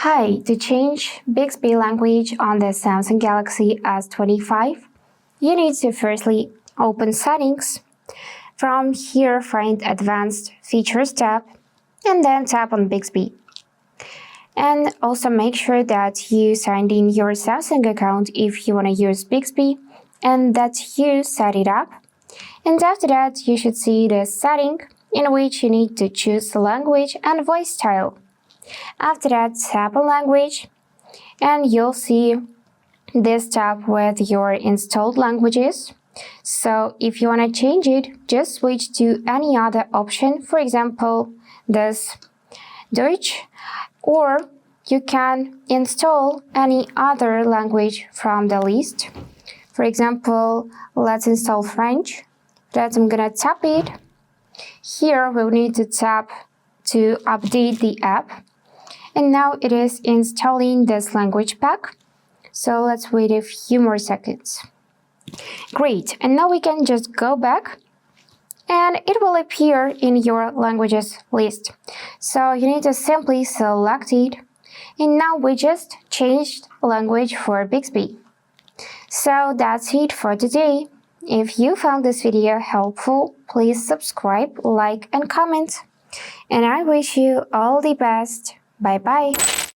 Hi, to change Bixby language on the Samsung Galaxy S25, you need to firstly open Settings. From here, find Advanced Features tab, and then tap on Bixby. And also make sure that you signed in your Samsung account if you want to use Bixby, and that you set it up. And after that, you should see the setting in which you need to choose language and voice style. After that, tap on language, and you'll see this tab with your installed languages. So if you want to change it, just switch to any other option, for example, this Deutsch, or you can install any other language from the list. For example, let's install French. That I'm gonna tap it. Here we'll need to tap to update the app. And now it is installing this language pack. So let's wait a few more seconds. Great, and now we can just go back and it will appear in your languages list. So you need to simply select it. And now we just changed language for Bixby. So that's it for today. If you found this video helpful, please subscribe, like, and comment. And I wish you all the best. Bye-bye.